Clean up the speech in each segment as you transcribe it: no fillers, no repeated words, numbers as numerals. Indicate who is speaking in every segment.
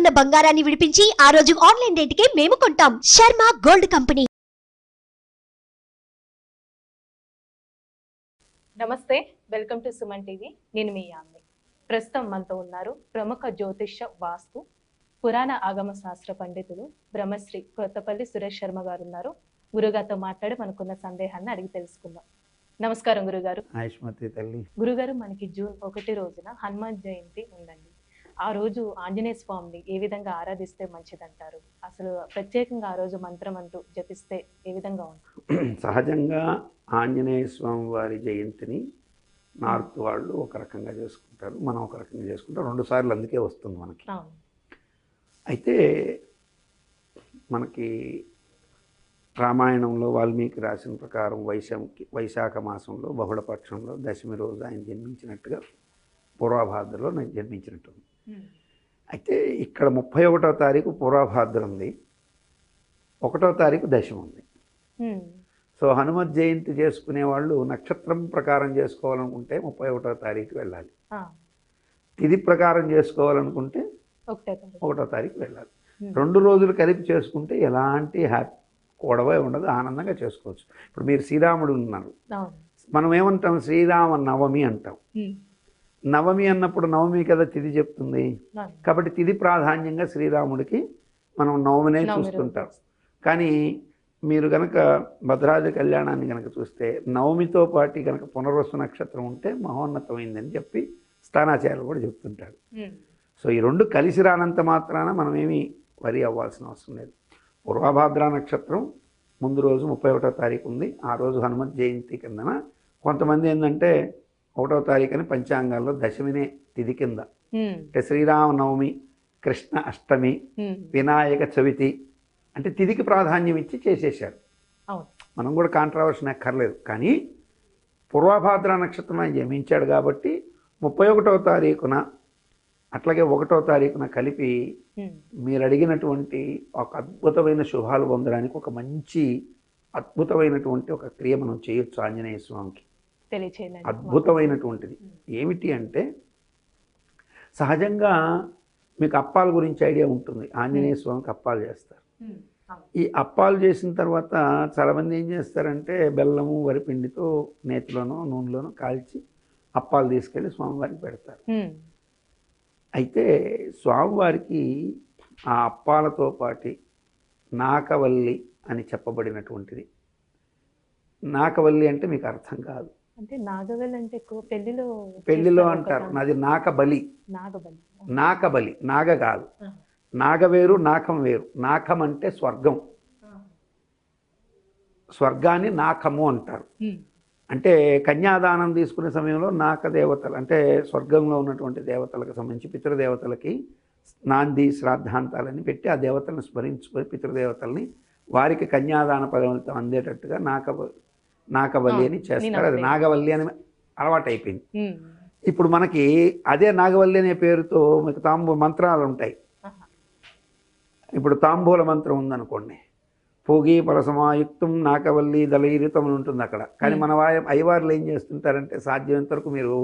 Speaker 1: ఉన్న బంగారాన్ని విడిపించి ఆ రోజు ఆన్లైన్ రేటుకే మేము కొంటాం. Sharma gold company.
Speaker 2: నమస్తే, వెల్కమ్ టు సుమన్ టీవీ. నేను మీ యామ్ని. ప్రస్తుతం మనతో ఉన్నారు ప్రముఖ జ్యోతిష్య వాస్తు పురాణ ఆగమ శాస్త్ర పండితులు బ్రహ్మశ్రీ కొత్తపల్లి సురేష్ శర్మ గారు ఉన్నారు. గురుగారితో మాట్లాడి మనకున్న సందేహాన్ని అడిగి తెలుసుకుందాం. నమస్కారం గురుగారు.
Speaker 3: ఆయుష్మతి తల్లి.
Speaker 2: గురుగారు, మనకి జూన్ 1 రోజున హనుమాన్ జయంతి ఉందండి. ఆ రోజు ఆంజనేయ స్వామిని ఏ విధంగా ఆరాధిస్తే మంచిదంటారు? అసలు ప్రత్యేకంగా ఆ రోజు మంత్రం అంటూ జపిస్తే ఏ విధంగా ఉంటుంది?
Speaker 3: సహజంగా ఆంజనేయ స్వామి వారి జయంతిని నార్త్ వాళ్ళు ఒక రకంగా చేసుకుంటారు, మనం ఒక రకంగా చేసుకుంటాం. 2 సార్లు అందుకే వస్తుంది మనకి. అయితే మనకి రామాయణంలో వాల్మీకి రాసిన ప్రకారం వైశాఖ మాసంలో బహుళపక్షంలో దశమి రోజు ఆయన జన్మించినట్టుగా పూర్వభాద్రలో నేను జన్మించినట్టుంది. అయితే ఇక్కడ 31వ తారీఖు పూర్వభాద్ర ఉంది, 1వ తారీఖు దశమి ఉంది. సో హనుమత్ జయంతి చేసుకునే వాళ్ళు నక్షత్రం ప్రకారం చేసుకోవాలనుకుంటే 31వ తారీఖు వెళ్ళాలి. తిథి ప్రకారం చేసుకోవాలనుకుంటే 1వ తారీఖు వెళ్ళాలి. 2 రోజులు కలిపి చేసుకుంటే ఎలాంటి గొడవ ఉండదు, ఆనందంగా చేసుకోవచ్చు. ఇప్పుడు మీరు శ్రీరాముడు ఉన్నారు, మనం ఏమంటాం? శ్రీరామ నవమి అంటాం. నవమి అన్నప్పుడు నవమి కదా తిథి చెప్తుంది, కాబట్టి తిథి ప్రాధాన్యంగా శ్రీరాముడికి మనం నవమినే చూస్తుంటాం. కానీ మీరు కనుక భద్రాద్రి కళ్యాణాన్ని కనుక చూస్తే నవమితో పాటు కనుక పునర్వసు నక్షత్రం ఉంటే మహోన్నతమైందని చెప్పి స్థానాచార్యులు కూడా చెప్తుంటాడు. సో ఈ 2 కలిసి రానంత మాత్రాన మనమేమి వరి అవ్వాల్సిన అవసరం లేదు. పూర్వభాద్ర నక్షత్రం ముందు రోజు 31వ తారీఖు ఉంది. ఆ రోజు హనుమత్ జయంతి కిందన కొంతమంది ఏంటంటే 1వ తారీఖు అని పంచాంగాల్లో దశమినే తిథి కింద, అంటే శ్రీరామనవమి, కృష్ణ అష్టమి, వినాయక చవితి అంటే తిథికి ప్రాధాన్యం ఇచ్చి చేసేసారు. మనం కూడా కాంట్రవర్షన్ ఎక్కర్లేదు. కానీ పూర్వభాద్ర నక్షత్రం ఆయన జన్మించాడు కాబట్టి 31వ తారీఖున అట్లాగే 1వ తారీఖున కలిపి మీరు అడిగినటువంటి ఒక అద్భుతమైన శుభాలు పొందడానికి ఒక మంచి అద్భుతమైనటువంటి ఒక క్రియ మనం చేయొచ్చు ఆంజనేయ స్వామికి. అద్భుతమైనటువంటిది ఏమిటి అంటే, సహజంగా మీకు అప్పాల గురించి ఐడియా ఉంటుంది. ఆంజనేయ స్వామికి అప్పాలు చేస్తారు. ఈ అప్పాలు చేసిన తర్వాత చాలామంది ఏం చేస్తారంటే బెల్లము వరిపిండితో నేతిలోనో నూనెలోనో కాల్చి అప్పాలు తీసుకెళ్ళి స్వామివారికి పెడతారు. అయితే స్వామివారికి ఆ అప్పాలతో పాటు నాకవల్లి అని చెప్పబడినటువంటిది. నాకవల్లి అంటే మీకు అర్థం కాదు.
Speaker 2: అంటే నాగవల్లి అంటే
Speaker 3: పెళ్లిలో అంటారు. నాది నాకబలి. నాకబలి నాగ కాదు, నాగ వేరు నాకం వేరు. నాకం అంటే స్వర్గం, స్వర్గాన్ని నాకము అంటారు. అంటే కన్యాదానం తీసుకునే సమయంలో నాకదేవతలు అంటే స్వర్గంలో ఉన్నటువంటి దేవతలకు సంబంధించి పితృదేవతలకి నాంది శ్రాద్ధాంతాలని పెట్టి ఆ దేవతలను స్మరించుకొని పితృదేవతల్ని వారికి కన్యాదాన ఫలితం అందేటట్టుగా నాకవల్లి అని చేస్తారు. అది నాగవల్లి అని అలవాటు అయిపోయింది. ఇప్పుడు మనకి అదే నాగవల్లి అనే పేరుతో మీకు మంత్రాలు ఉంటాయి. ఇప్పుడు తాంబూల మంత్రం ఉందనుకోండి, పోగి పరసమాయుక్తం నాకవల్లి దళైరితం అని ఉంటుంది అక్కడ. కానీ మన అయ్యవార్లు ఏం చేస్తుంటారంటే సాధ్యమైనంత వరకు మీరు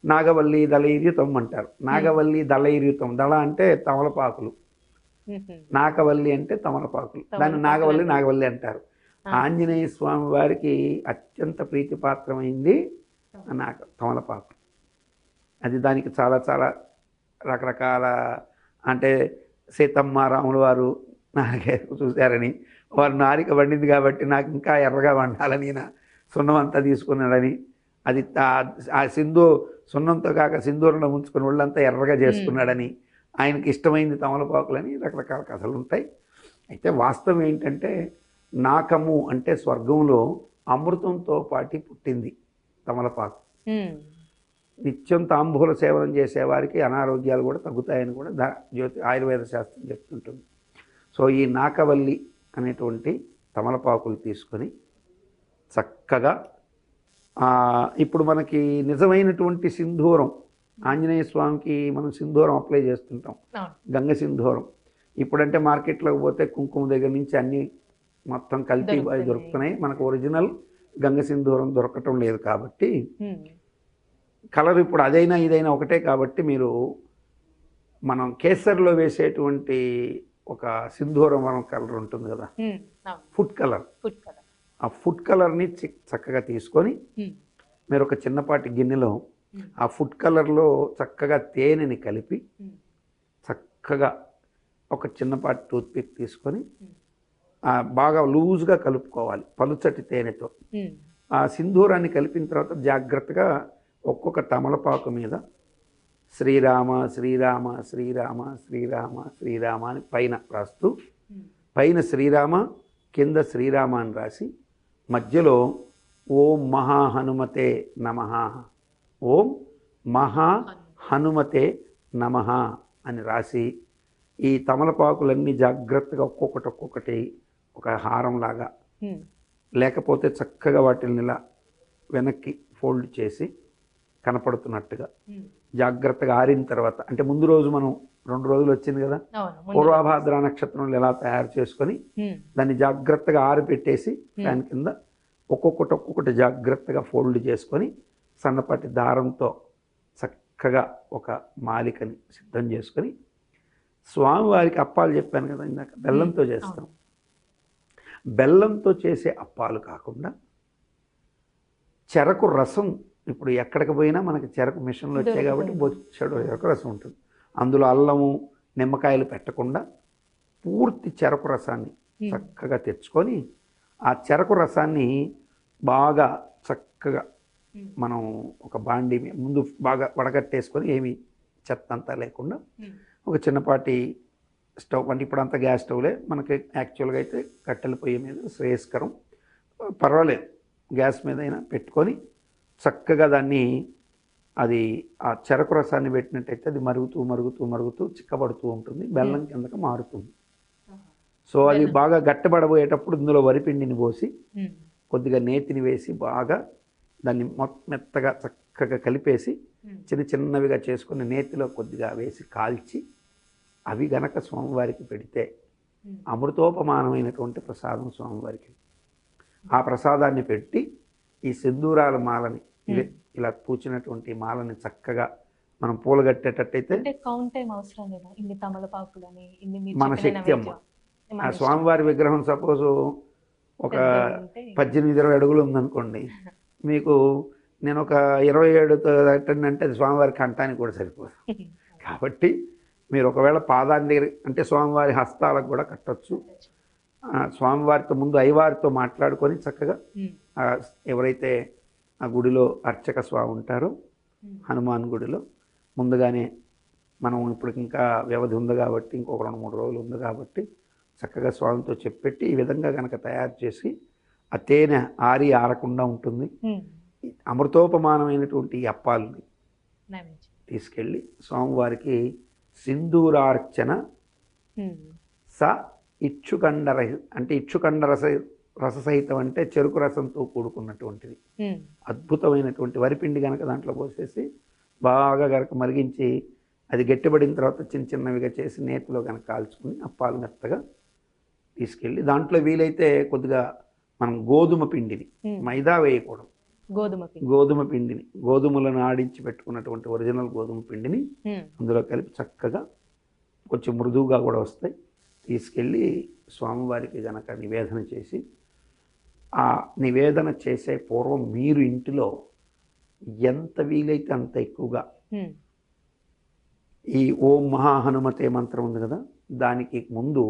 Speaker 3: నాగవల్లి దళైర్యుతం అంటారు. నాగవల్లి దళైర్యుతం, దళ అంటే తమలపాకులు, నాకవల్లి అంటే తమలపాకులు, దాన్ని నాగవల్లి అంటారు. ఆంజనేయ స్వామి వారికి అత్యంత ప్రీతిపాత్రమైంది తమలపాకు. అది దానికి చాలా చాలా రకరకాల, అంటే సీతమ్మ రాముల వారు నాకే చూశారని, వారు నారిక వండింది కాబట్టి నాకు ఇంకా ఎర్రగా వండాలని సున్నం తీసుకున్నాడని, అది ఆ సున్నంతో కాక సింధూరంలో ముంచుకుని ఒళ్ళంతా ఎర్రగా చేసుకున్నాడని, ఆయనకి ఇష్టమైంది తమలపాకులని రకరకాల కథలు ఉంటాయి. అయితే వాస్తవం ఏంటంటే నాకము అంటే స్వర్గంలో అమృతంతో పాటు పుట్టింది తమలపాకు. నిత్యం తాంబూల సేవనం చేసేవారికి అనారోగ్యాలు కూడా తగ్గుతాయని కూడా ఆయుర్వేద శాస్త్రం చెప్తుంటుంది. సో ఈ నాకవల్లి అనేటువంటి తమలపాకులు తీసుకొని చక్కగా ఇప్పుడు మనకి నిజమైనటువంటి సింధూరం, ఆంజనేయ స్వామికి మనం సింధూరం అప్లై చేస్తుంటాం, గంగ సింధూరం. ఇప్పుడంటే మార్కెట్లోకి పోతే కుంకుమ దగ్గర నుంచి అన్నీ మొత్తం కల్తీ దొరుకుతున్నాయి. మనకు ఒరిజినల్ గంగ సింధూరం దొరకటం లేదు కాబట్టి కలర్ ఇప్పుడు అదైనా ఇదైనా ఒకటే కాబట్టి మీరు మనం కేసర్లో వేసేటువంటి ఒక సింధూరం కలర్ ఉంటుంది కదా, ఫుడ్ కలర్.
Speaker 2: Food colour.
Speaker 3: ఆ ఫుడ్ కలర్ని చక్కగా తీసుకొని మీరు ఒక చిన్నపాటి గిన్నెలో ఆ ఫుడ్ కలర్లో చక్కగా తేనెని కలిపి చక్కగా ఒక చిన్నపాటి టూత్పిక్ తీసుకొని బాగా లూజ్గా కలుపుకోవాలి పలుచటి తేనెతో. ఆ సింధూరాన్ని కలిపిన తర్వాత జాగ్రత్తగా ఒక్కొక్క తమలపాకు మీద శ్రీరామ శ్రీరామ శ్రీరామ శ్రీరామ శ్రీరామ అని పైన రాస్తూ, పైన శ్రీరామ కింద శ్రీరామ అని రాసి మధ్యలో ఓం మహా హనుమతే నమః, ఓం మహా హనుమతే నమః అని రాసి ఈ తమలపాకులన్నీ జాగ్రత్తగా ఒక్కొక్కటి ఒక హారంలాగా, లేకపోతే చక్కగా వాటిని ఇలా వెనక్కి ఫోల్డ్ చేసి కనపడుతున్నట్టుగా జాగ్రత్తగా ఆరిన తర్వాత, అంటే ముందు రోజు మనం 2 రోజులు వచ్చింది కదా, పూర్వాభాద్ర నక్షత్రంలో ఎలా తయారు చేసుకొని దాన్ని జాగ్రత్తగా ఆరిపెట్టేసి ఫ్యాన్ కింద ఒక్కొక్కటి జాగ్రత్తగా ఫోల్డ్ చేసుకొని సన్నపాటి దారంతో చక్కగా ఒక మాలికని సిద్ధం చేసుకొని స్వామివారికి అప్పాలు చెప్పాను కదా ఇందాక, బెల్లంతో చేస్తాం. బెల్లంతో చేసే అప్పాలు కాకుండా చెరకు రసం, ఇప్పుడు ఎక్కడికి పోయినా మనకి చెరకు మిషన్లు వచ్చాయి కాబట్టి చెరకు రసం ఉంటుంది. అందులో అల్లము నిమ్మకాయలు పెట్టకుండా పూర్తి చెరకు రసాన్ని చక్కగా తెచ్చుకొని ఆ చెరకు రసాన్ని బాగా చక్కగా మనం ఒక బాండి ముందు బాగా వడగట్టేసుకొని ఏమి చెత్త అంతా లేకుండా ఒక చిన్నపాటి స్టవ్, అంటే ఇప్పుడు అంతా గ్యాస్ స్టవ్లే మనకి యాక్చువల్గా అయితే కట్టెల పొయ్యి మీద శ్రేయస్కరం, పర్వాలేదు గ్యాస్ మీద అయినా పెట్టుకొని చక్కగా దాన్ని అది ఆ చెరకు రసాన్ని పెట్టినట్టయితే అది మరుగుతూ చిక్కబడుతూ ఉంటుంది, బెల్లం కిందకి మారుతుంది. సో అది బాగా గట్టిపడబోయేటప్పుడు ఇందులో వరిపిండిని పోసి కొద్దిగా నేతిని వేసి బాగా దాన్ని మెత్తగా చక్కగా కలిపేసి చిన్నవిగా చేసుకుని నేతిలో కొద్దిగా వేసి కాల్చి అవి గనక స్వామివారికి పెడితే అమృతోపమానమైనటువంటి ప్రసాదం స్వామివారికి. ఆ ప్రసాదాన్ని పెట్టి ఈ సింధూరాల మాలని ఇలా పూచినటువంటి మాలని చక్కగా మనం పూలగట్టేటట్టయితే మన శక్తి అమ్మ. ఆ స్వామివారి విగ్రహం సపోజు ఒక 18-20 అడుగులు ఉందనుకోండి, మీకు నేను ఒక 27 అంటే అది స్వామివారి కంఠానికి కూడా సరిపోదు. కాబట్టి మీరు ఒకవేళ పాదాన్ని దగ్గర అంటే స్వామివారి హస్తాలకు కూడా కట్టచ్చు. స్వామివారితో ముందు అయ్యవారితో మాట్లాడుకొని చక్కగా ఎవరైతే ఆ గుడిలో అర్చక స్వామి ఉంటారో హనుమాన్ గుడిలో ముందుగానే మనం ఇప్పుడు ఇంకా వ్యవధి ఉంది కాబట్టి ఇంకొక 2-3 రోజులు ఉంది కాబట్టి చక్కగా స్వామితో చెప్పెట్టి ఈ విధంగా కనుక తయారు చేసి ఆ తేనె ఆరకుండా ఉంటుంది. అమృతోపమానమైనటువంటి ఈ అప్పాలని తీసుకెళ్ళి స్వామివారికి సింధూరార్చన స ఇచ్చుకండ అంటే ఇచ్చుకండ రససహితం అంటే చెరుకు రసంతో కూడుకున్నటువంటిది అద్భుతమైనటువంటి వరిపిండి కనుక దాంట్లో పోసేసి బాగా కనుక మరిగించి అది గట్టిపడిన తర్వాత చిన్నవిగా చేసి నేతిలో కనుక కాల్చుకుని అప్పాలు మెత్తగా తీసుకెళ్ళి దాంట్లో వీలైతే కొద్దిగా మనం గోధుమ పిండిని, మైదా వేయకూడదు, గోధుమ పిండిని, గోధుమలను ఆడించి పెట్టుకున్నటువంటి ఒరిజినల్ గోధుమ పిండిని అందులో కలిపి చక్కగా కొంచెం మృదువుగా కూడా వస్తాయి తీసుకెళ్ళి స్వామివారికి గనక నివేదన చేసి, ఆ నివేదన చేసే పూర్వం మీరు ఇంటిలో ఎంత వీలైతే అంత ఎక్కువగా ఈ ఓం మహాహనుమతే మంత్రం ఉంది కదా, దానికి ముందు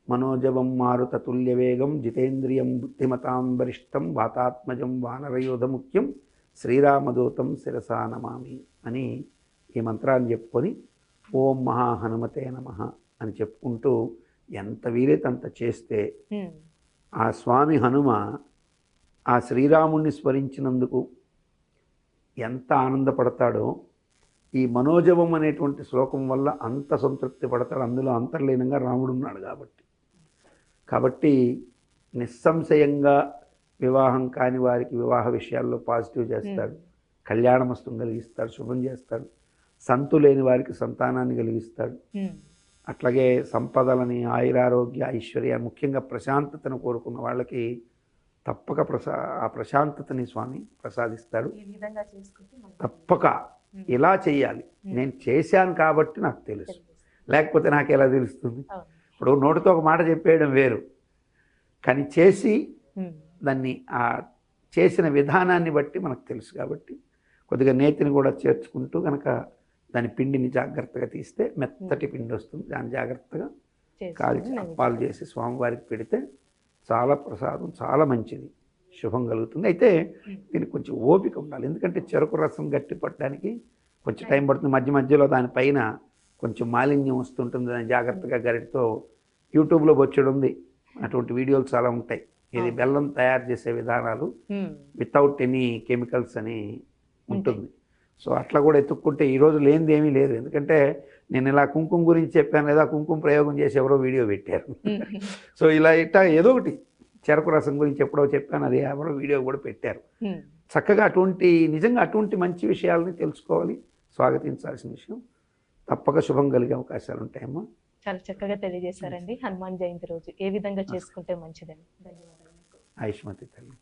Speaker 3: మనోజవం మారుత తుల్యవేగం జితేంద్రియం బుద్ధిమతాం వరిష్టం వాతాత్మజం వానరయోధముఖ్యం శ్రీరామదూతం శిరసా నమామి అని ఈ మంత్రాన్ని చెప్పుకొని ఓం మహాహనుమతే నమః అని చెప్పుకుంటూ ఎంత వీలైతే అంత చేస్తే ఆ స్వామి హనుమ ఆ శ్రీరాముణ్ణి స్మరించినందుకు ఎంత ఆనందపడతాడో ఈ మనోజవం అనేటువంటి శ్లోకం వల్ల అంత సంతృప్తి పడతాడు. అందులో అంతర్లీనంగా రాముడు ఉన్నాడు కాబట్టి నిస్సంశయంగా వివాహం కాని వారికి వివాహ విషయాల్లో పాజిటివ్ చేస్తాడు, కళ్యాణమస్తం కలిగిస్తాడు, శుభం చేస్తాడు. సంతు లేని వారికి సంతానాన్ని కలిగిస్తాడు. అట్లాగే సంపదలని, ఆయురారోగ్య, ఐశ్వర్య, ముఖ్యంగా ప్రశాంతతను కోరుకున్న వాళ్ళకి తప్పక ఆ ప్రశాంతతని స్వామి ప్రసాదిస్తాడు. తప్పక ఇలా చేయాలి, నేను చేశాను కాబట్టి నాకు తెలుసు. లేకపోతే నాకు ఎలా తెలుస్తుంది?
Speaker 2: అవును.
Speaker 3: ఇప్పుడు నోటితో ఒక మాట చెప్పేయడం వేరు, కానీ చేసి
Speaker 2: ఉమ్.
Speaker 3: దాన్ని ఆ చేసిన విధానాన్ని బట్టి మనకు తెలుసు. కాబట్టి కొద్దిగా నేతిని కూడా చేర్చుకుంటూ కనుక దాని పిండిని జాగ్రత్తగా తీస్తే మెత్తటి పిండి వస్తుంది. దాన్ని జాగ్రత్తగా కాల్చి
Speaker 2: చేసుకొని
Speaker 3: అప్పాలు చేసి స్వామివారికి పెడితే చాలా ప్రసాదం, చాలా మంచిది, శుభం కలుగుతుంది. అయితే దీనికి కొంచెం ఓపిక ఉండాలి, ఎందుకంటే చెరుకు రసం గట్టి పట్టడానికి కొంచెం టైం పడుతుంది. మధ్య మధ్యలో దానిపైన కొంచెం మాలిన్యం వస్తుంటుంది. దాన్ని జాగ్రత్తగా గరిటతో యూట్యూబ్లో బొచ్చడు ఉంది, అటువంటి వీడియోలు చాలా ఉంటాయి. ఇది బెల్లం తయారు చేసే విధానాలు వితౌట్ ఎనీ కెమికల్స్ అని ఉంటుంది. సో అట్లా కూడా ఎత్తుక్కుంటే ఈరోజు లేనిది ఏమీ లేదు. ఎందుకంటే నేను ఇలా కుంకుమ గురించి చెప్పాను లేదా, కుంకుమ ప్రయోగం చేసి ఎవరో వీడియో పెట్టారు. సో ఇలా ఇట్లా ఏదో ఒకటి చెరకు రసం గురించి ఎప్పుడో చెప్పాను, అది ఎవరో వీడియో కూడా పెట్టారు. చక్కగా అటువంటి నిజంగా అటువంటి మంచి విషయాలని తెలుసుకోవాలి, స్వాగతించాల్సిన విషయం. తప్పక శుభం కలిగే అవకాశాలు ఉంటాయమ్మా.
Speaker 2: చాలా చక్కగా తెలియజేశారండి. హనుమాన్ జయంతి రోజు ఏ విధంగా చేసుకుంటే మంచిదని. ధన్యవాదాలు.
Speaker 3: ఆయుష్మతి తల్లి.